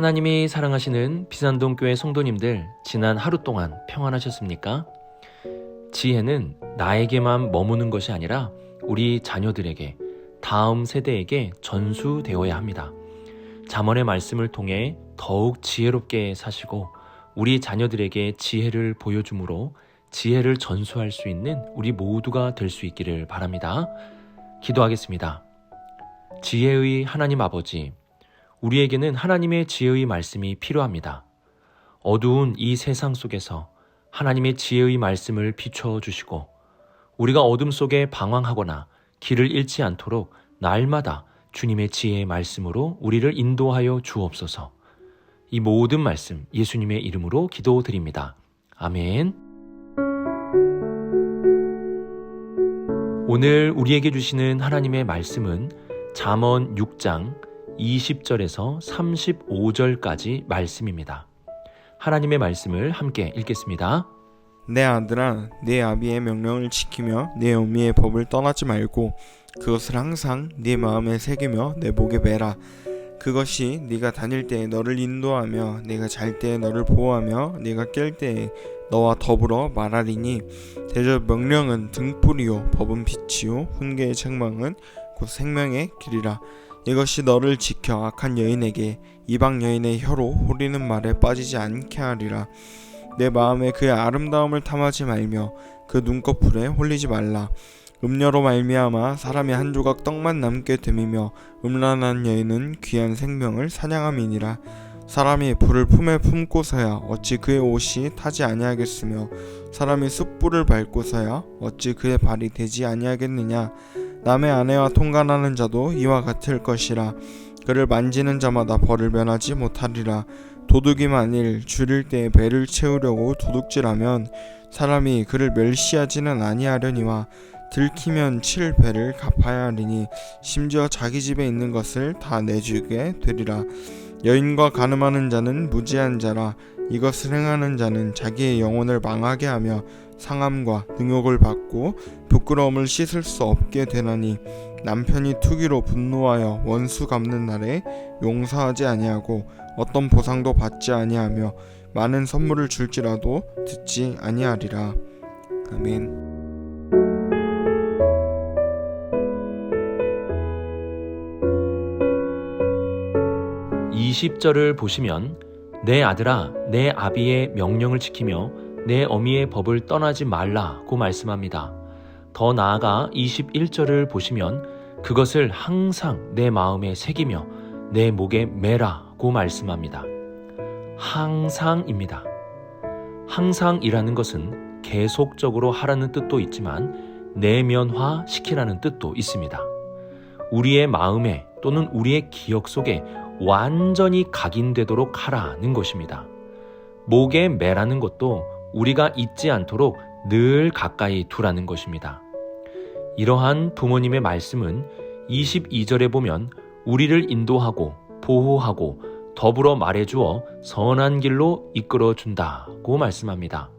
하나님이 사랑하시는 비산동교회 성도님들, 지난 하루 동안 평안하셨습니까? 지혜는 나에게만 머무는 것이 아니라 우리 자녀들에게, 다음 세대에게 전수되어야 합니다. 잠언의 말씀을 통해 더욱 지혜롭게 사시고 우리 자녀들에게 지혜를 보여주므로 지혜를 전수할 수 있는 우리 모두가 될 수 있기를 바랍니다. 기도하겠습니다. 지혜의 하나님 아버지, 우리에게는 하나님의 지혜의 말씀이 필요합니다. 어두운 이 세상 속에서 하나님의 지혜의 말씀을 비춰주시고 우리가 어둠 속에 방황하거나 길을 잃지 않도록 날마다 주님의 지혜의 말씀으로 우리를 인도하여 주옵소서. 이 모든 말씀 예수님의 이름으로 기도드립니다. 아멘. 오늘 우리에게 주시는 하나님의 말씀은 잠언 6장 20절에서 35절까지 말씀입니다. 하나님의 말씀을 함께 읽겠습니다. 내 아들아, 내 아비의 명령을 지키며 내 어미의 법을 떠나지 말고 그것을 항상 네 마음에 새기며 내 목에 매라. 그것이 네가 다닐 때에 너를 인도하며 네가 잘 때에 너를 보호하며 네가 깰 때에 너와 더불어 말하리니. 대저 명령은 등불이요 법은 빛이요 훈계의 책망은 곧 생명의 길이라. 이것이 너를 지켜 악한 여인에게 이방 여인의 혀로 호리는 말에 빠지지 않게 하리라. 내 마음에 그의 아름다움을 탐하지 말며 그 눈꺼풀에 홀리지 말라. 음녀로 말미암아 사람이 한 조각 떡만 남게 됨이며 음란한 여인은 귀한 생명을 사냥함이니라. 사람이 불을 품에 품고서야 어찌 그의 옷이 타지 아니하겠으며 사람이 숯불을 밟고서야 어찌 그의 발이 되지 아니하겠느냐. 남의 아내와 통간하는 자도 이와 같을 것이라. 그를 만지는 자마다 벌을 면하지 못하리라. 도둑이 만일 줄일 때에 배를 채우려고 도둑질하면 사람이 그를 멸시하지는 아니하려니와 들키면 칠 배를 갚아야 하리니 심지어 자기 집에 있는 것을 다 내주게 되리라. 여인과 간음하는 자는 무지한 자라. 이것을 행하는 자는 자기의 영혼을 망하게 하며 상함과 능욕을 받고 부끄러움을 씻을 수 없게 되나니. 남편이 투기로 분노하여 원수 갚는 날에 용서하지 아니하고 어떤 보상도 받지 아니하며 많은 선물을 줄지라도 듣지 아니하리라. 아멘. 20절을 보시면 내 아들아, 내 아비의 명령을 지키며 내 어미의 법을 떠나지 말라고 말씀합니다. 더 나아가 21절을 보시면 그것을 항상 내 마음에 새기며 내 목에 매라고 말씀합니다. 항상입니다. 항상이라는 것은 계속적으로 하라는 뜻도 있지만 내면화시키라는 뜻도 있습니다. 우리의 마음에 또는 우리의 기억 속에 완전히 각인되도록 하라는 것입니다. 목에 매라는 것도 우리가 잊지 않도록 늘 가까이 두라는 것입니다. 이러한 부모님의 말씀은 22절에 보면 우리를 인도하고 보호하고 더불어 말해주어 선한 길로 이끌어준다고 말씀합니다.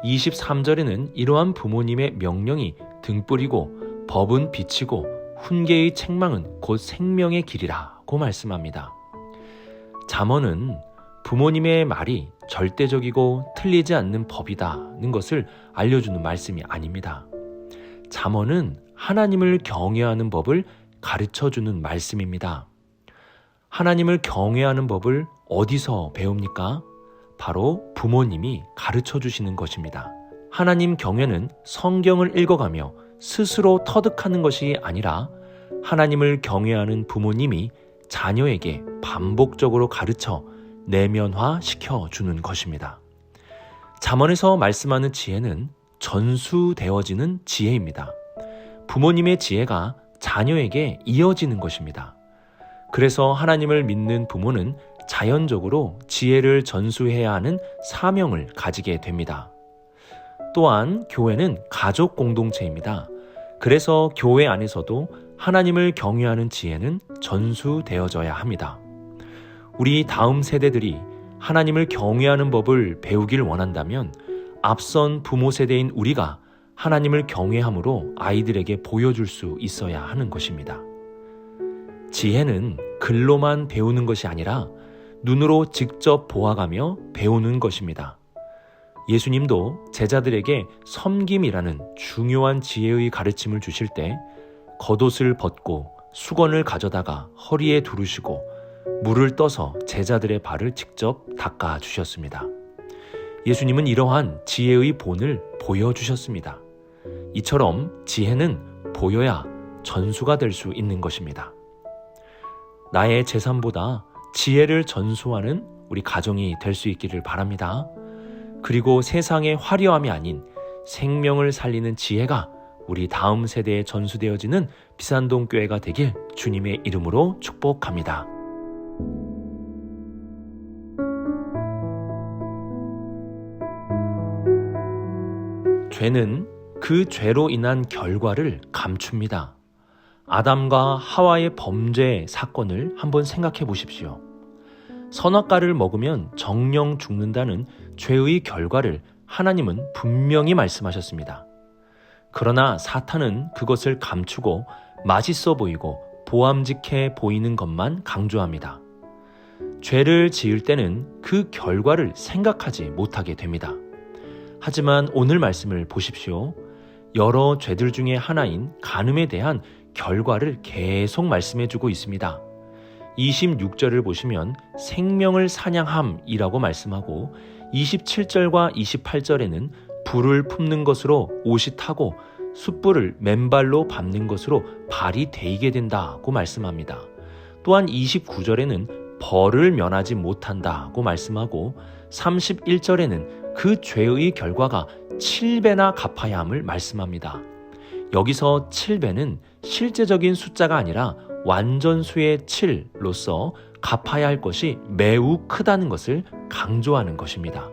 23절에는 이러한 부모님의 명령이 등불이고 법은 빛이고 훈계의 책망은 곧 생명의 길이라고 말씀합니다. 잠언은 부모님의 말이 절대적이고 틀리지 않는 법이다는 것을 알려주는 말씀이 아닙니다. 잠언은 하나님을 경외하는 법을 가르쳐주는 말씀입니다. 하나님을 경외하는 법을 어디서 배웁니까? 바로 부모님이 가르쳐주시는 것입니다. 하나님 경외는 성경을 읽어가며 스스로 터득하는 것이 아니라 하나님을 경외하는 부모님이 자녀에게 반복적으로 가르쳐 내면화시켜주는 것입니다. 잠언에서 말씀하는 지혜는 전수되어지는 지혜입니다. 부모님의 지혜가 자녀에게 이어지는 것입니다. 그래서 하나님을 믿는 부모는 자연적으로 지혜를 전수해야 하는 사명을 가지게 됩니다. 또한 교회는 가족 공동체입니다. 그래서 교회 안에서도 하나님을 경외하는 지혜는 전수되어져야 합니다. 우리 다음 세대들이 하나님을 경외하는 법을 배우길 원한다면 앞선 부모 세대인 우리가 하나님을 경외함으로 아이들에게 보여줄 수 있어야 하는 것입니다. 지혜는 글로만 배우는 것이 아니라 눈으로 직접 보아가며 배우는 것입니다. 예수님도 제자들에게 섬김이라는 중요한 지혜의 가르침을 주실 때 겉옷을 벗고 수건을 가져다가 허리에 두르시고 물을 떠서 제자들의 발을 직접 닦아 주셨습니다. 예수님은 이러한 지혜의 본을 보여주셨습니다. 이처럼 지혜는 보여야 전수가 될 수 있는 것입니다. 나의 재산보다 지혜를 전수하는 우리 가정이 될 수 있기를 바랍니다. 그리고 세상의 화려함이 아닌 생명을 살리는 지혜가 우리 다음 세대에 전수되어지는 비산동 교회가 되길 주님의 이름으로 축복합니다. 죄는 그 죄로 인한 결과를 감춥니다. 아담과 하와의 범죄 사건을 한번 생각해 보십시오. 선악과를 먹으면 정령 죽는다는 죄의 결과를 하나님은 분명히 말씀하셨습니다. 그러나 사탄은 그것을 감추고 맛있어 보이고 보암직해 보이는 것만 강조합니다. 죄를 지을 때는 그 결과를 생각하지 못하게 됩니다. 하지만 오늘 말씀을 보십시오. 여러 죄들 중에 하나인 간음에 대한 결과를 계속 말씀해주고 있습니다. 26절을 보시면 생명을 사냥함이라고 말씀하고 27절과 28절에는 불을 품는 것으로 옷이 타고 숯불을 맨발로 밟는 것으로 발이 데이게 된다고 말씀합니다. 또한 29절에는 벌을 면하지 못한다고 말씀하고 31절에는 그 죄의 결과가 7배나 갚아야 함을 말씀합니다. 여기서 7배는 실제적인 숫자가 아니라 완전수의 7로서 갚아야 할 것이 매우 크다는 것을 강조하는 것입니다.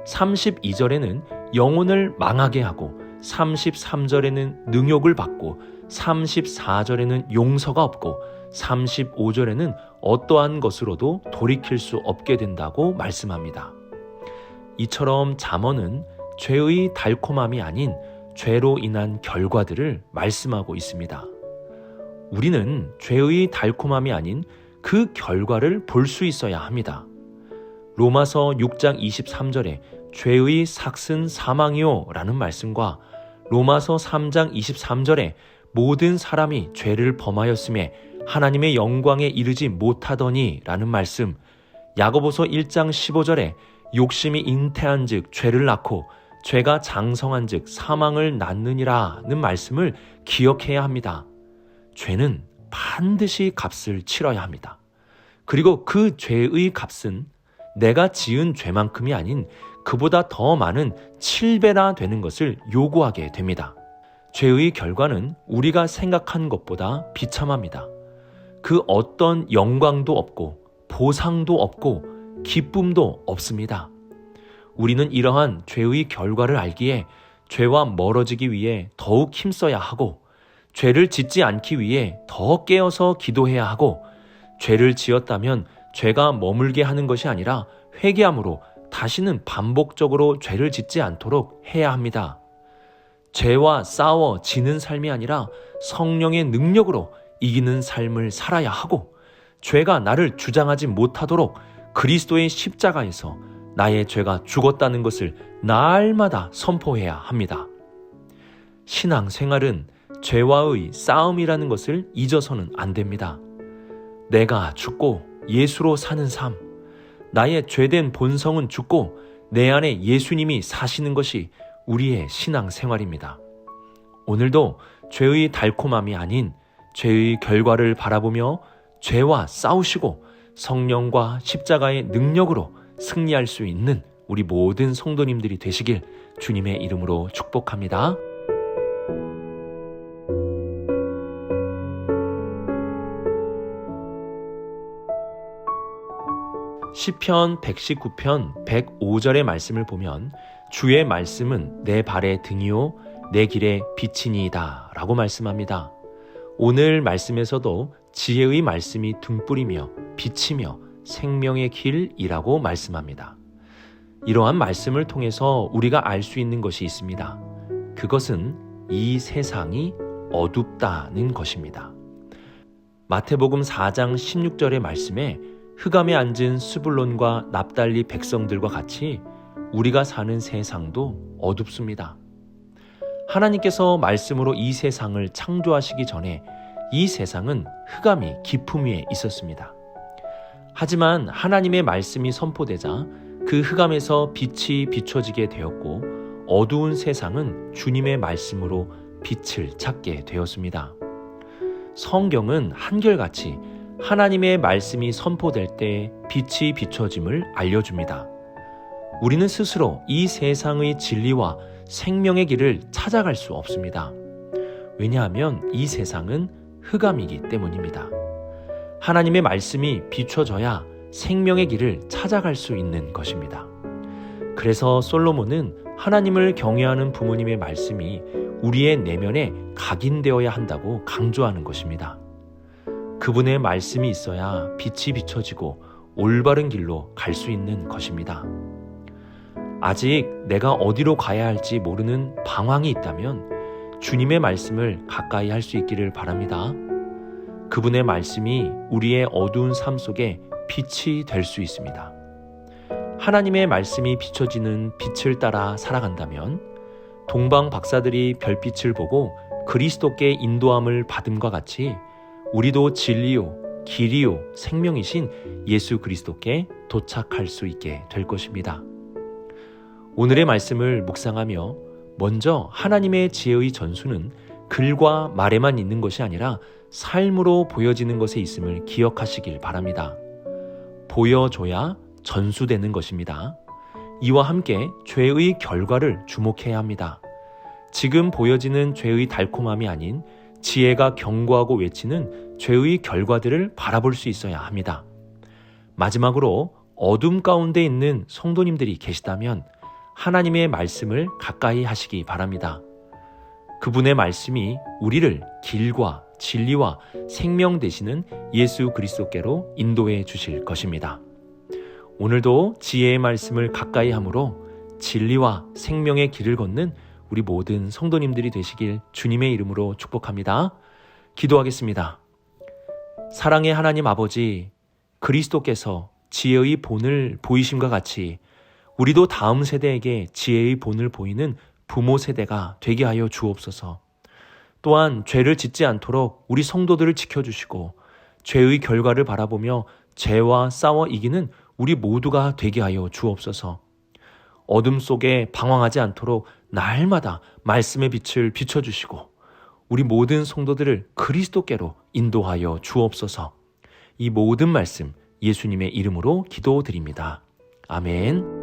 32절에는 영혼을 망하게 하고 33절에는 능욕을 받고 34절에는 용서가 없고 35절에는 어떠한 것으로도 돌이킬 수 없게 된다고 말씀합니다. 이처럼 잠언은 죄의 달콤함이 아닌 죄로 인한 결과들을 말씀하고 있습니다. 우리는 죄의 달콤함이 아닌 그 결과를 볼 수 있어야 합니다. 로마서 6장 23절에 죄의 삭은 사망이요 라는 말씀과 로마서 3장 23절에 모든 사람이 죄를 범하였음에 하나님의 영광에 이르지 못하더니 라는 말씀, 야고보서 1장 15절에 욕심이 잉태한 즉 죄를 낳고 죄가 장성한 즉 사망을 낳느니라는 말씀을 기억해야 합니다. 죄는 반드시 값을 치러야 합니다. 그리고 그 죄의 값은 내가 지은 죄만큼이 아닌 그보다 더 많은 7배나 되는 것을 요구하게 됩니다. 죄의 결과는 우리가 생각한 것보다 비참합니다. 그 어떤 영광도 없고 보상도 없고 기쁨도 없습니다. 우리는 이러한 죄의 결과를 알기에 죄와 멀어지기 위해 더욱 힘써야 하고 죄를 짓지 않기 위해 더 깨어서 기도해야 하고 죄를 지었다면 죄가 머물게 하는 것이 아니라 회개함으로 다시는 반복적으로 죄를 짓지 않도록 해야 합니다. 죄와 싸워 지는 삶이 아니라 성령의 능력으로 이기는 삶을 살아야 하고 죄가 나를 주장하지 못하도록 그리스도의 십자가에서 나의 죄가 죽었다는 것을 날마다 선포해야 합니다. 신앙생활은 죄와의 싸움이라는 것을 잊어서는 안 됩니다. 내가 죽고 예수로 사는 삶, 나의 죄된 본성은 죽고 내 안에 예수님이 사시는 것이 우리의 신앙생활입니다. 오늘도 죄의 달콤함이 아닌 죄의 결과를 바라보며 죄와 싸우시고 성령과 십자가의 능력으로 승리할 수 있는 우리 모든 성도님들이 되시길 주님의 이름으로 축복합니다. 시편 119편 105절의 말씀을 보면 주의 말씀은 내 발의 등이요 내 길의 빛이니이다 라고 말씀합니다. 오늘 말씀에서도 지혜의 말씀이 등불이며 빛이며 생명의 길이라고 말씀합니다. 이러한 말씀을 통해서 우리가 알 수 있는 것이 있습니다. 그것은 이 세상이 어둡다는 것입니다. 마태복음 4장 16절의 말씀에 흑암에 앉은 스불론과 납달리 백성들과 같이 우리가 사는 세상도 어둡습니다. 하나님께서 말씀으로 이 세상을 창조하시기 전에 이 세상은 흑암이 깊음 위에 있었습니다. 하지만 하나님의 말씀이 선포되자 그 흑암에서 빛이 비춰지게 되었고 어두운 세상은 주님의 말씀으로 빛을 찾게 되었습니다. 성경은 한결같이 하나님의 말씀이 선포될 때 빛이 비춰짐을 알려줍니다. 우리는 스스로 이 세상의 진리와 생명의 길을 찾아갈 수 없습니다. 왜냐하면 이 세상은 흑암이기 때문입니다. 하나님의 말씀이 비춰져야 생명의 길을 찾아갈 수 있는 것입니다. 그래서 솔로몬은 하나님을 경외하는 부모님의 말씀이 우리의 내면에 각인되어야 한다고 강조하는 것입니다. 그분의 말씀이 있어야 빛이 비춰지고 올바른 길로 갈 수 있는 것입니다. 아직 내가 어디로 가야 할지 모르는 방황이 있다면 주님의 말씀을 가까이 할 수 있기를 바랍니다. 그분의 말씀이 우리의 어두운 삶 속에 빛이 될 수 있습니다. 하나님의 말씀이 비춰지는 빛을 따라 살아간다면 동방 박사들이 별빛을 보고 그리스도께 인도함을 받음과 같이 우리도 진리요, 길이요, 생명이신 예수 그리스도께 도착할 수 있게 될 것입니다. 오늘의 말씀을 묵상하며 먼저 하나님의 지혜의 전수는 글과 말에만 있는 것이 아니라 삶으로 보여지는 것에 있음을 기억하시길 바랍니다. 보여줘야 전수되는 것입니다. 이와 함께 죄의 결과를 주목해야 합니다. 지금 보여지는 죄의 달콤함이 아닌 지혜가 경고하고 외치는 죄의 결과들을 바라볼 수 있어야 합니다. 마지막으로 어둠 가운데 있는 성도님들이 계시다면 하나님의 말씀을 가까이 하시기 바랍니다. 그분의 말씀이 우리를 길과 진리와 생명 되시는 예수 그리스도께로 인도해 주실 것입니다. 오늘도 지혜의 말씀을 가까이 함으로 진리와 생명의 길을 걷는 우리 모든 성도님들이 되시길 주님의 이름으로 축복합니다. 기도하겠습니다. 사랑의 하나님 아버지, 그리스도께서 지혜의 본을 보이심과 같이 우리도 다음 세대에게 지혜의 본을 보이는 부모 세대가 되게 하여 주옵소서. 또한 죄를 짓지 않도록 우리 성도들을 지켜주시고 죄의 결과를 바라보며 죄와 싸워 이기는 우리 모두가 되게 하여 주옵소서. 어둠 속에 방황하지 않도록 날마다 말씀의 빛을 비춰주시고 우리 모든 성도들을 그리스도께로 인도하여 주옵소서. 이 모든 말씀 예수님의 이름으로 기도드립니다. 아멘.